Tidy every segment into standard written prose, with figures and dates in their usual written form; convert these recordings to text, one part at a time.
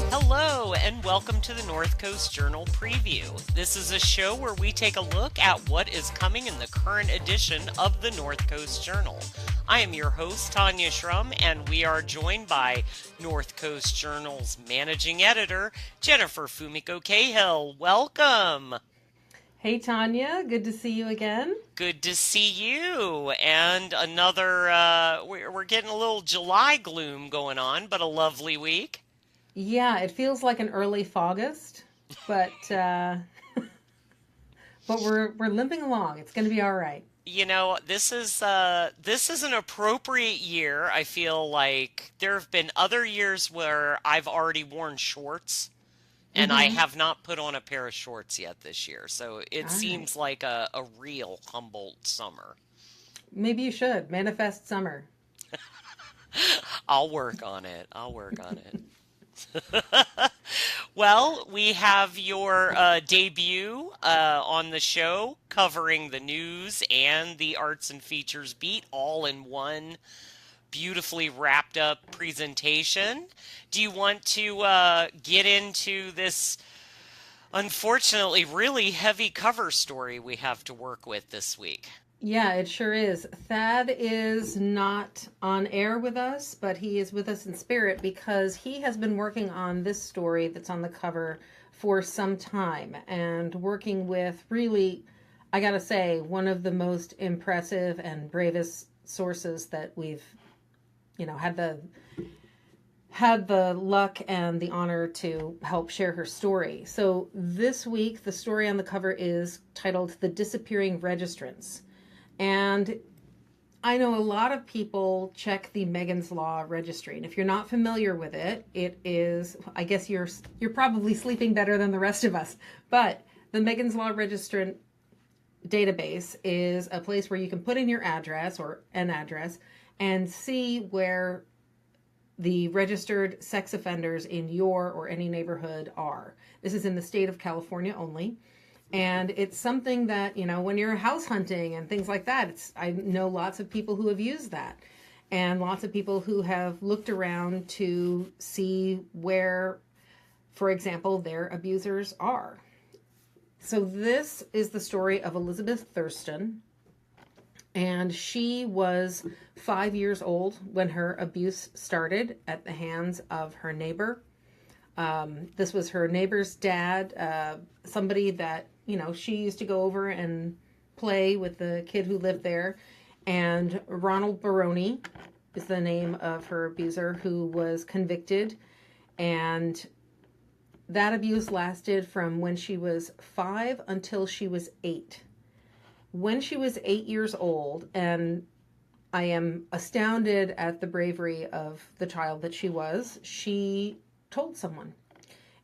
Hello, and welcome to the North Coast Journal Preview. This is a show where we take a look at what is coming in the current edition of the North Coast Journal. I am your host, Tanya Shrum, and we are joined by North Coast Journal's managing editor, Jennifer Fumiko Cahill. Welcome. Hey, Tanya. Good to see you again. Good to see you. And another, we're getting a little July gloom going on, but a lovely week. Yeah, it feels like an early August, but but we're limping along. It's going to be all right. You know, this is an appropriate year. I feel like there have been other years where I've already worn shorts and I Mm-hmm. have not put on a pair of shorts yet this year. So it All right. seems like a real Humboldt summer. Maybe you should manifest summer. I'll work on it. I'll work on it. Well, we have your debut on the show covering the news and the arts and features beat all in one beautifully wrapped up presentation. Do you want to get into this unfortunately really heavy cover story we have to work with this week? Yeah, it sure is. Thad is not on air with us, but he is with us in spirit because he has been working on this story that's on the cover for some time and working with really, I gotta say, one of the most impressive and bravest sources that we've, had the luck and the honor to help share her story. So this week, the story on the cover is titled "The Disappearing Registrants." And I know a lot of people check the Megan's Law registry. And if you're not familiar with it, it is, I guess you're probably sleeping better than the rest of us. But the Megan's Law registrant database is a place where you can put in your address or an address and see where the registered sex offenders in your or any neighborhood are. This is in the state of California only. And it's something that, when you're house hunting and things like that, I know lots of people who have used that and lots of people who have looked around to see where, for example, their abusers are. So this is the story of Elizabeth Thurston, and she was 5 years old when her abuse started at the hands of her neighbor. This was her neighbor's dad, somebody that, she used to go over and play with the kid who lived there. And Ronald Baroni is the name of her abuser who was convicted. And that abuse lasted from when she was 5 until she was 8. When she was 8 years old, and I am astounded at the bravery of the child that she told someone.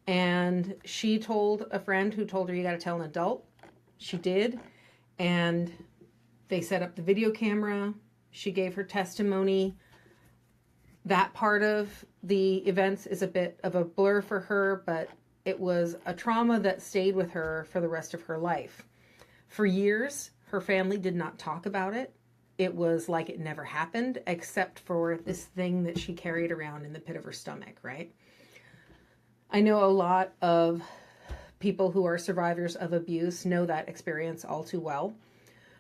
And she told a friend who told her, "You got to tell an adult." She did. And they set up the video camera. She gave her testimony. That part of the events is a bit of a blur for her, but it was a trauma that stayed with her for the rest of her life. For years, her family did not talk about it. It was like it never happened, except for this thing that she carried around in the pit of her stomach, right? I know a lot of people who are survivors of abuse know that experience all too well.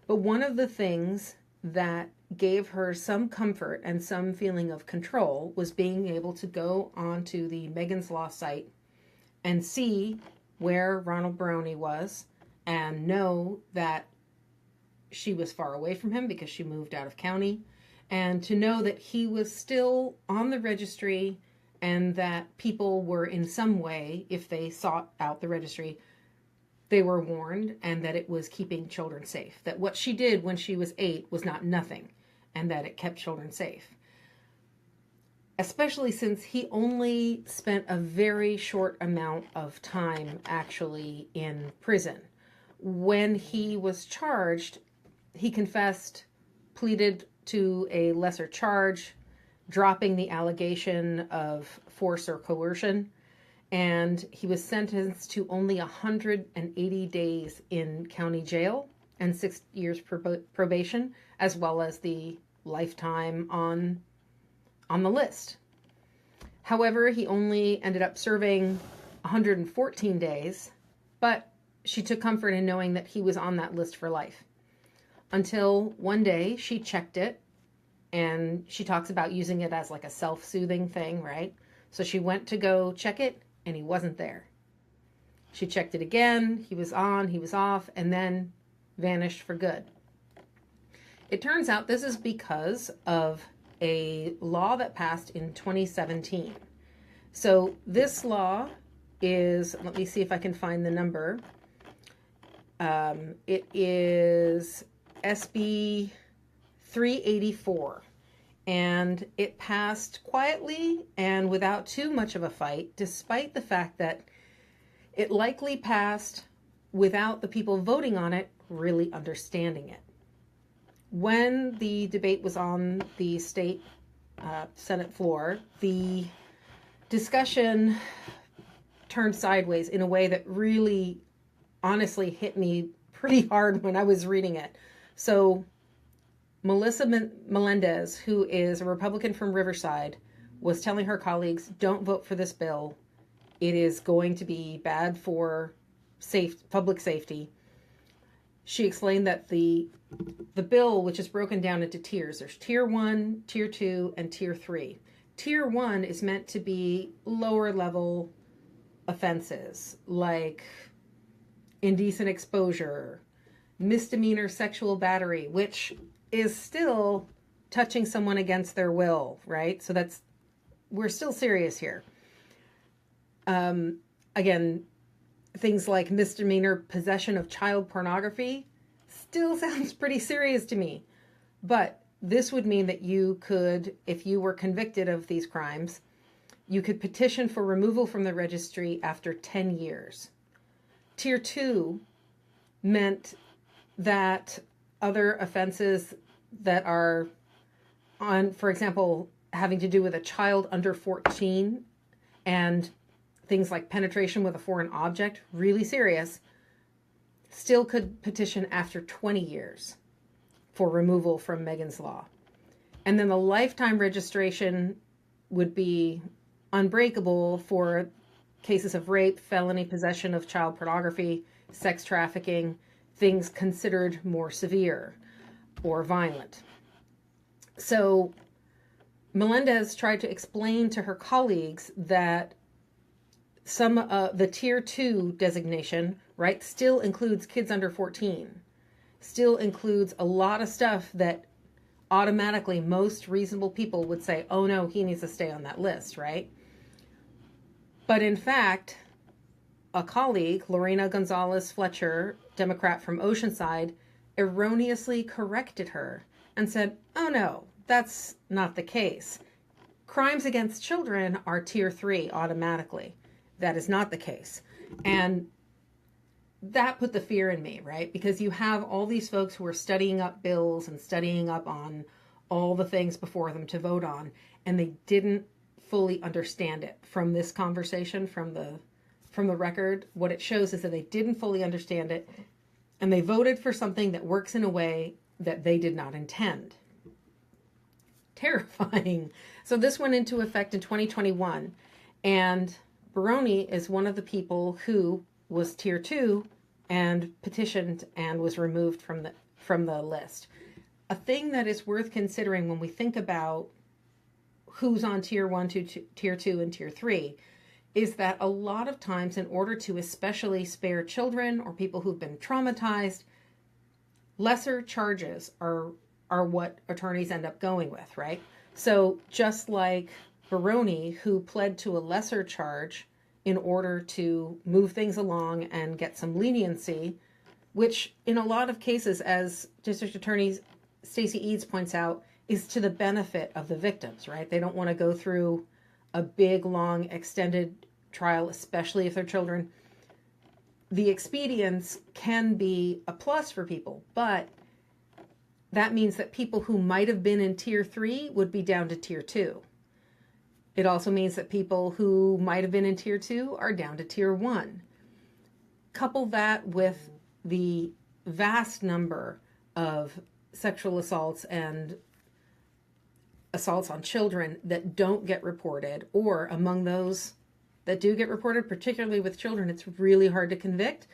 But one of the things that gave her some comfort and some feeling of control was being able to go onto the Megan's Law site and see where Ronald Baroni was and know that she was far away from him because she moved out of county, and to know that he was still on the registry and that people were in some way, if they sought out the registry, they were warned, and that it was keeping children safe. That what she did when she was 8 was not nothing, and that it kept children safe. Especially since he only spent a very short amount of time actually in prison. When he was charged, he confessed pleaded to a lesser charge, dropping the allegation of force or coercion, and he was sentenced to only 180 days in county jail and 6 years probation, as well as the lifetime on the list. However, he only ended up serving 114 days, but she took comfort in knowing that he was on that list for life. Until one day she checked it, and she talks about using it as like a self-soothing thing, right? So she went to go check it, and he wasn't there. She checked it again, he was on, he was off, and then vanished for good. It turns out this is because of a law that passed in 2017. So this law is, let me see if I can find the number. It is SB 384. And it passed quietly and without too much of a fight, despite the fact that it likely passed without the people voting on it really understanding it. When the debate was on the state Senate floor, the discussion turned sideways in a way that really honestly hit me pretty hard when I was reading it. So Melissa Melendez, who is a Republican from Riverside, was telling her colleagues, don't vote for this bill. It is going to be bad for public safety. She explained that the bill, which is broken down into tiers, there's tier 1, tier 2, and tier 3. Tier 1 is meant to be lower level offenses like indecent exposure, misdemeanor sexual battery, which is still touching someone against their will, right? So we're still serious here. Again, things like misdemeanor possession of child pornography still sounds pretty serious to me. But this would mean that you could, if you were convicted of these crimes, you could petition for removal from the registry after 10 years. Tier 2 meant that other offenses that are on, for example, having to do with a child under 14 and things like penetration with a foreign object, really serious, still could petition after 20 years for removal from Megan's Law. And then the lifetime registration would be unbreakable for cases of rape, felony possession of child pornography, sex trafficking, things considered more severe or violent. So Melendez tried to explain to her colleagues that some the tier 2 designation, right, still includes kids under 14, still includes a lot of stuff that automatically most reasonable people would say, oh no, he needs to stay on that list, right? But in fact, a colleague, Lorena Gonzalez Fletcher, Democrat from Oceanside, erroneously corrected her and said, oh no, that's not the case. Crimes against children are tier 3 automatically. That is not the case. And that put the fear in me, right? Because you have all these folks who are studying up bills and studying up on all the things before them to vote on, and they didn't fully understand it. From this conversation, from the record, what it shows is that they didn't fully understand it, and they voted for something that works in a way that they did not intend. Terrifying. So this went into effect in 2021, and Baroni is one of the people who was tier 2 and petitioned and was removed from the list. A thing that is worth considering when we think about who's on tier 1 to tier 2 and tier 3 is that a lot of times, in order to especially spare children or people who've been traumatized, lesser charges are what attorneys end up going with, right? So just like Baroni, who pled to a lesser charge in order to move things along and get some leniency, which in a lot of cases, as District Attorney Stacey Eads points out, is to the benefit of the victims, right? They don't want to go through a big, long, extended trial, especially if they're children. The expedience can be a plus for people, but that means that people who might have been in tier 3 would be down to tier 2. It also means that people who might have been in tier 2 are down to tier 1. Couple that with the vast number of sexual assaults and assaults on children that don't get reported, or among those that do get reported, particularly with children, it's really hard to convict.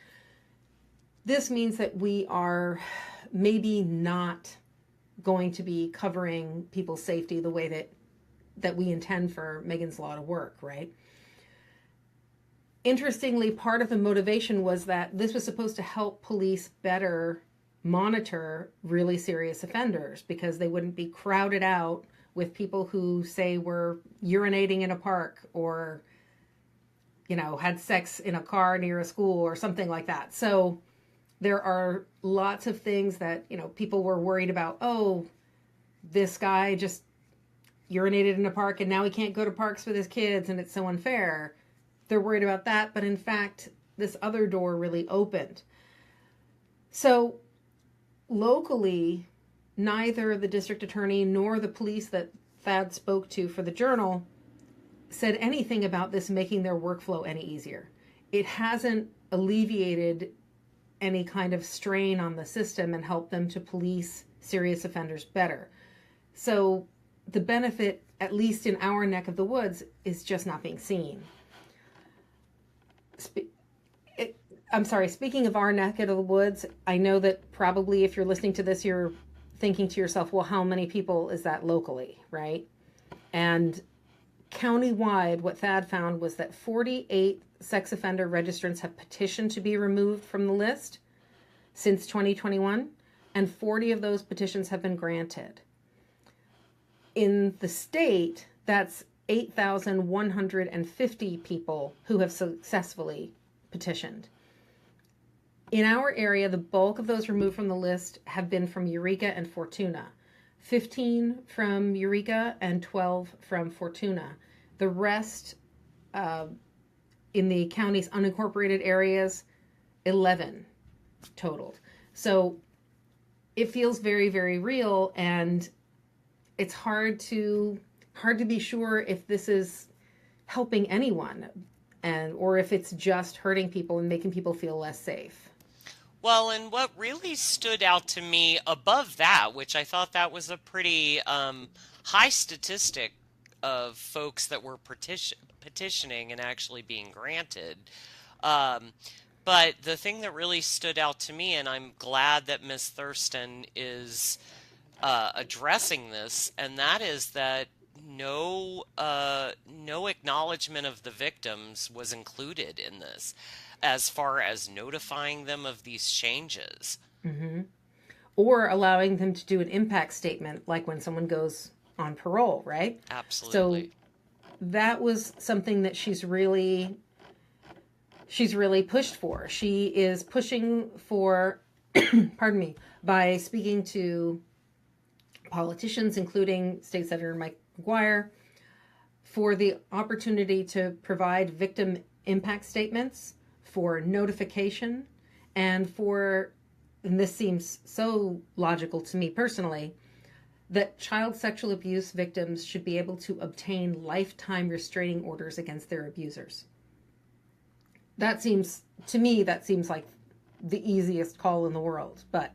This means that we are maybe not going to be covering people's safety the way that we intend for Megan's Law to work, right? Interestingly, part of the motivation was that this was supposed to help police better monitor really serious offenders, because they wouldn't be crowded out with people who say were urinating in a park, or, had sex in a car near a school or something like that. So there are lots of things that, people were worried about. Oh, this guy just urinated in a park and now he can't go to parks with his kids and it's so unfair. They're worried about that. But in fact, this other door really opened. So locally, neither the district attorney nor the police that Thad spoke to for the Journal said anything about this making their workflow any easier. It hasn't alleviated any kind of strain on the system and helped them to police serious offenders better. So the benefit, at least in our neck of the woods, is just not being seen. Speaking of our neck of the woods, I know that probably if you're listening to this, you're thinking to yourself, well, how many people is that locally, right? And countywide, what Thad found was that 48 sex offender registrants have petitioned to be removed from the list since 2021, and 40 of those petitions have been granted. In the state, that's 8,150 people who have successfully petitioned. In our area, the bulk of those removed from the list have been from Eureka and Fortuna. 15 from Eureka and 12 from Fortuna. The rest in the county's unincorporated areas, 11 totaled. So it feels very, very real, and it's hard to be sure if this is helping anyone, or if it's just hurting people and making people feel less safe. Well, and what really stood out to me above that, which I thought that was a pretty high statistic of folks that were petitioning and actually being granted. But the thing that really stood out to me, and I'm glad that Ms. Thurston is addressing this, and that is that no acknowledgement of the victims was included in this, as far as notifying them of these changes. Mm-hmm. Or allowing them to do an impact statement, like when someone goes on parole, right? Absolutely. So that was something that she's really pushed for. She is pushing for, pardon me, by speaking to politicians, including State Senator Mike McGuire, for the opportunity to provide victim impact statements, for notification, and this seems so logical to me personally, that child sexual abuse victims should be able to obtain lifetime restraining orders against their abusers. That seems like the easiest call in the world. But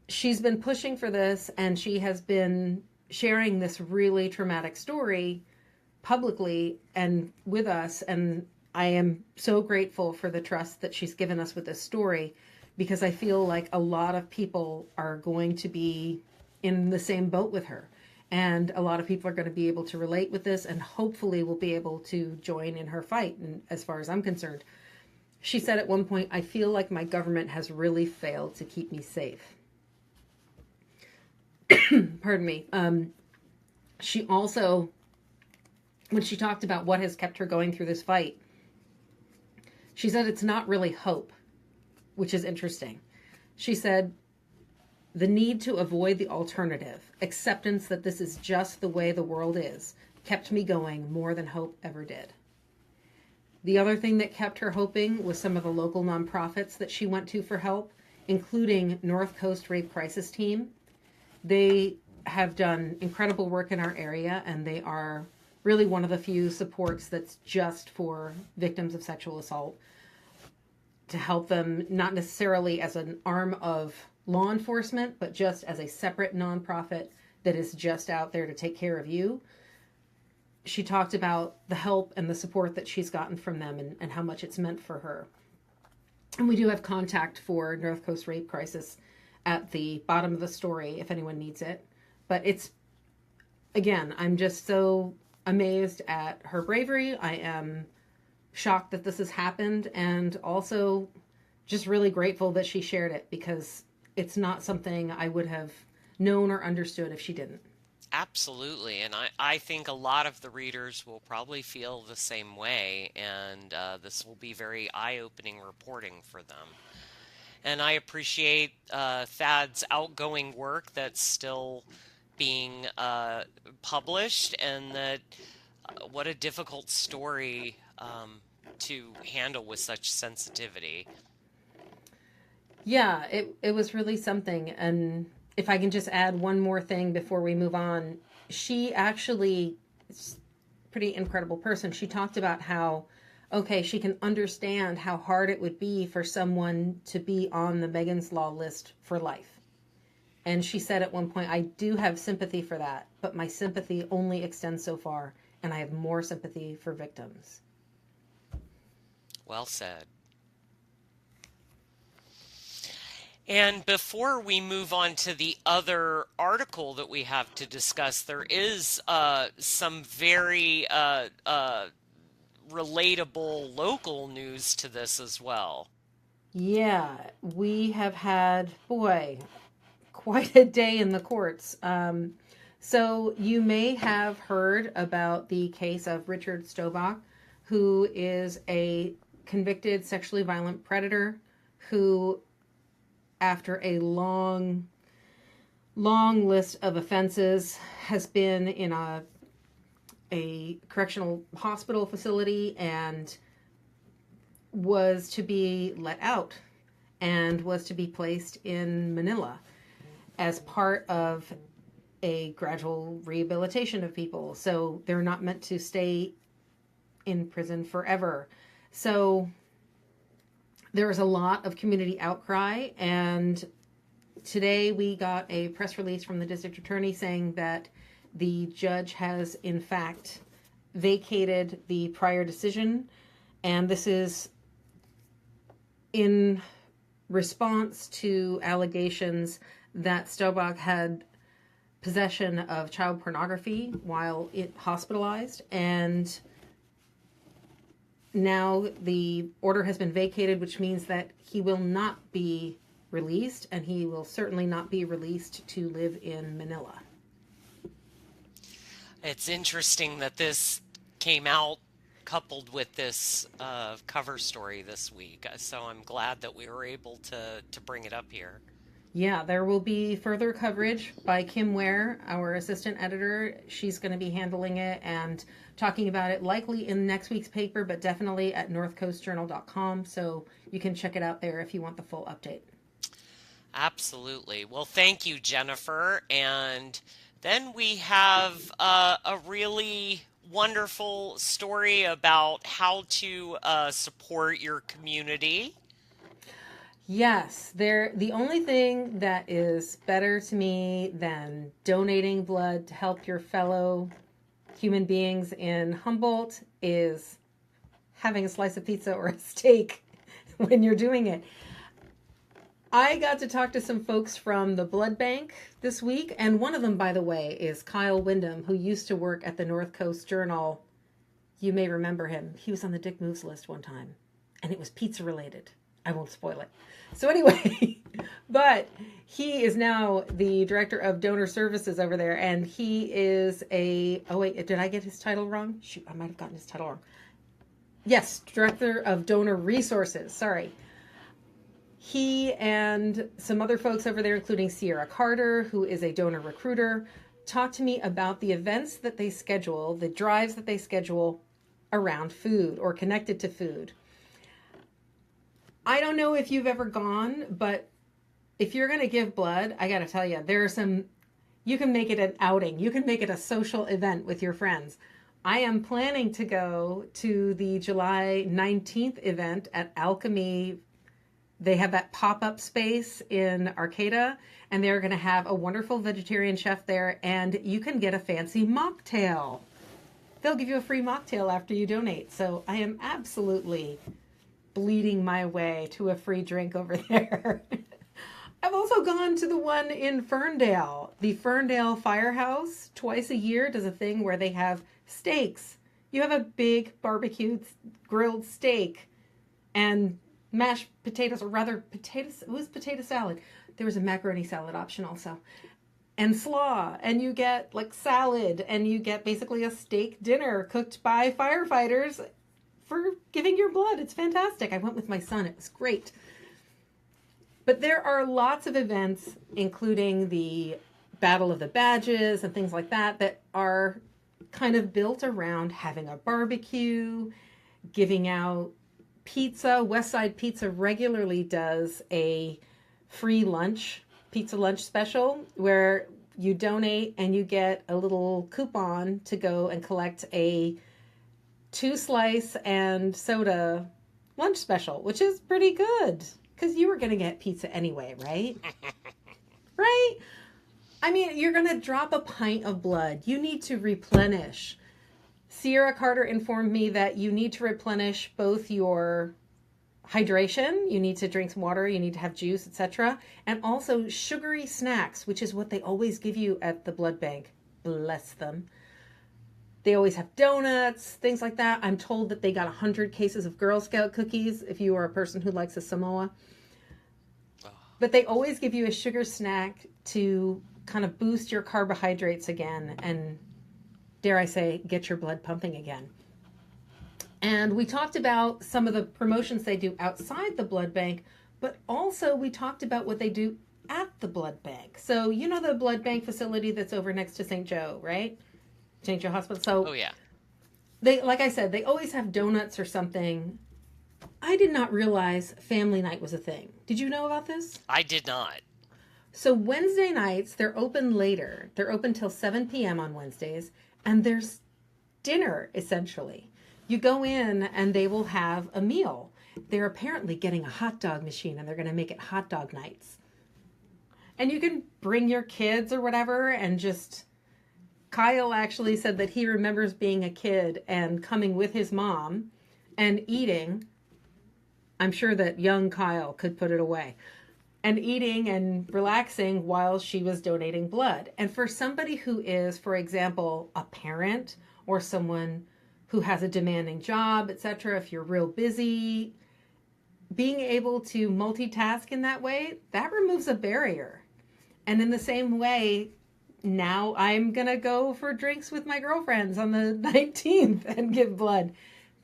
she's been pushing for this, and she has been sharing this really traumatic story publicly and with us. And I am so grateful for the trust that she's given us with this story, because I feel like a lot of people are going to be in the same boat with her. And a lot of people are going to be able to relate with this, and hopefully will be able to join in her fight. And as far as I'm concerned, she said at one point, I feel like my government has really failed to keep me safe. Pardon me. She also, when she talked about what has kept her going through this fight, she said it's not really hope, which is interesting. She said, the need to avoid the alternative, acceptance that this is just the way the world is, kept me going more than hope ever did. The other thing that kept her hoping was some of the local nonprofits that she went to for help, including North Coast Rape Crisis Team. They have done incredible work in our area, and they are really one of the few supports that's just for victims of sexual assault, to help them, not necessarily as an arm of law enforcement, but just as a separate nonprofit that is just out there to take care of you. She talked about the help and the support that she's gotten from them, and how much it's meant for her. And we do have contact for North Coast Rape Crisis at the bottom of the story if anyone needs it. But it's, again, I'm just so amazed at her bravery. I am shocked that this has happened, and also just really grateful that she shared it, because it's not something I would have known or understood if she didn't. Absolutely. And I think a lot of the readers will probably feel the same way, and this will be very eye-opening reporting for them. And I appreciate Thad's outgoing work that's still being published, and that what a difficult story to handle with such sensitivity. Yeah, it was really something. And if I can just add one more thing before we move on, she actually is a pretty incredible person. She talked about how, okay, she can understand how hard it would be for someone to be on the Megan's Law list for life. And she said at one point, I do have sympathy for that, but my sympathy only extends so far, and I have more sympathy for victims. Well said. And before we move on to the other article that we have to discuss, there is some very relatable local news to this as well. Yeah, we have had, boy, quite a day in the courts. So you may have heard about the case of Richard Stovach, who is a convicted sexually violent predator who, after a long list of offenses, has been in a correctional hospital facility and was to be let out and was to be placed in Manila as part of a gradual rehabilitation of people. So they're not meant to stay in prison forever. So there's a lot of community outcry, and today we got a press release from the district attorney saying that the judge has in fact vacated the prior decision, and this is in response to allegations that Stovach had possession of child pornography while hospitalized, and now the order has been vacated, which means that he will not be released, and he will certainly not be released to live in Manila. It's interesting that this came out coupled with this cover story this week, so I'm glad that we were able to bring it up here. Yeah, there will be further coverage by Kim Ware, our assistant editor. She's going to be handling it and talking about it, likely in next week's paper, but definitely at northcoastjournal.com, so you can check it out there if you want the full update. Absolutely. Well, thank you, Jennifer. And then we have a really wonderful story about how to support your community. Yes, the only thing that is better to me than donating blood to help your fellow human beings in Humboldt is having a slice of pizza or a steak when you're doing it. I got to talk to some folks from the blood bank this week, and one of them, by the way, is Kyle Wyndham, who used to work at the North Coast Journal. You may remember him. He was on the Dick Moves list one time, and it was pizza related. I won't spoil it. So anyway, but he is now the director of donor services over there, and he is oh wait, did I get his title wrong? Shoot, I might have gotten his title wrong. Yes, director of donor resources, sorry. He and some other folks over there, including Sierra Carter, who is a donor recruiter, talked to me about the events that they schedule, the drives that they schedule around food or connected to food. I don't know if you've ever gone, but if you're going to give blood, I got to tell you, there are some, you can make it an outing. You can make it a social event with your friends. I am planning to go to the July 19th event at Alchemy. They have that pop-up space in Arcata, and they're going to have a wonderful vegetarian chef there, and you can get a fancy mocktail. They'll give you a free mocktail after you donate. So I am absolutely bleeding my way to a free drink over there. I've also gone to the one in Ferndale. The Ferndale Firehouse twice a year does a thing where they have steaks. You have a big barbecued grilled steak and mashed potatoes, or rather potatoes. It was potato salad. There was a macaroni salad option also. And slaw. And you get like salad. And you get basically a steak dinner cooked by firefighters for giving your blood. It's fantastic. I went with my son. It was great. But there are lots of events, including the Battle of the Badges and things like that, that are kind of built around having a barbecue, giving out pizza. Westside Pizza regularly does a free lunch, pizza lunch special, where you donate and you get a little coupon to go and collect a 2-slice and soda lunch special, which is pretty good. Because you were going to get pizza anyway, right? Right? I mean, you're going to drop a pint of blood. You need to replenish. Sierra Carter informed me that you need to replenish both your hydration. You need to drink some water. You need to have juice, etc. And also sugary snacks, which is what they always give you at the blood bank. Bless them. They always have donuts, things like that. I'm told that they got 100 cases of Girl Scout cookies if you are a person who likes a Samoa. But they always give you a sugar snack to kind of boost your carbohydrates again and, dare I say, get your blood pumping again. And we talked about some of the promotions they do outside the blood bank, but also we talked about what they do at the blood bank. So you know the blood bank facility that's over next to St. Joe, right? St. Joe Hospital. So, oh yeah, they, like I said, they always have donuts or something. I did not realize family night was a thing. Did you know about this? I did not. So Wednesday nights, they're open later. They're open till 7 p.m. on Wednesdays, and there's dinner, essentially. You go in, and they will have a meal. They're apparently getting a hot dog machine, and they're going to make it hot dog nights. And you can bring your kids or whatever, and just... Kyle actually said that he remembers being a kid and coming with his mom and eating. I'm sure that young Kyle could put it away. And eating and relaxing while she was donating blood. And for somebody who is, for example, a parent or someone who has a demanding job, etc., if you're real busy, being able to multitask in that way, that removes a barrier. And in the same way, now I'm going to go for drinks with my girlfriends on the 19th and give blood.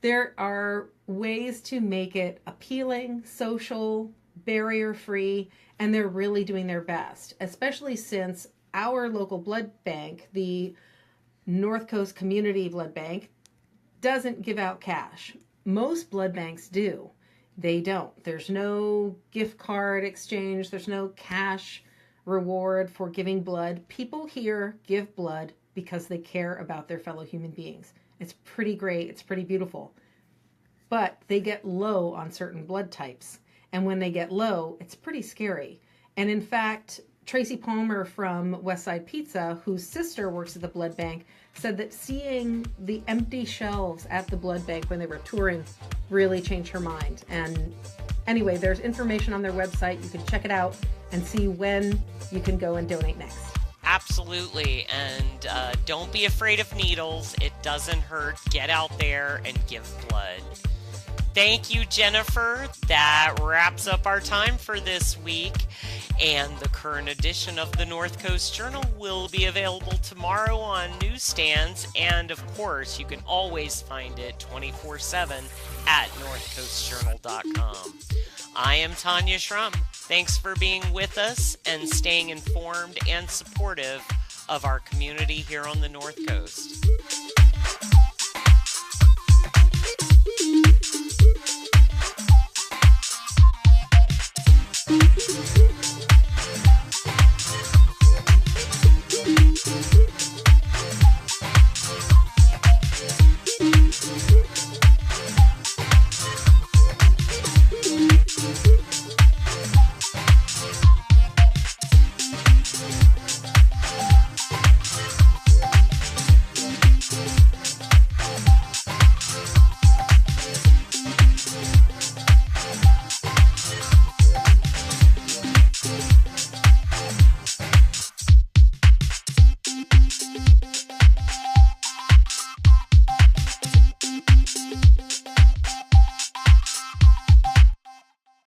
There are ways to make it appealing, social, barrier-free, and they're really doing their best, especially since our local blood bank, the North Coast Community Blood Bank, doesn't give out cash. Most blood banks do. They don't. There's no gift card exchange. There's no cash reward for giving blood. People here give blood because they care about their fellow human beings. It's pretty great. It's pretty beautiful. But they get low on certain blood types. And when they get low, it's pretty scary. And in fact, Tracy Palmer from Westside Pizza, whose sister works at the blood bank, said that seeing the empty shelves at the blood bank when they were touring really changed her mind. And anyway, there's information on their website. You can check it out and see when you can go and donate next. Absolutely. And don't be afraid of needles. It doesn't hurt. Get out there and give blood. Thank you, Jennifer. That wraps up our time for this week. And the current edition of the North Coast Journal will be available tomorrow on newsstands. And of course, you can always find it 24/7 at northcoastjournal.com. I am Tanya Schrum. Thanks for being with us and staying informed and supportive of our community here on the North Coast.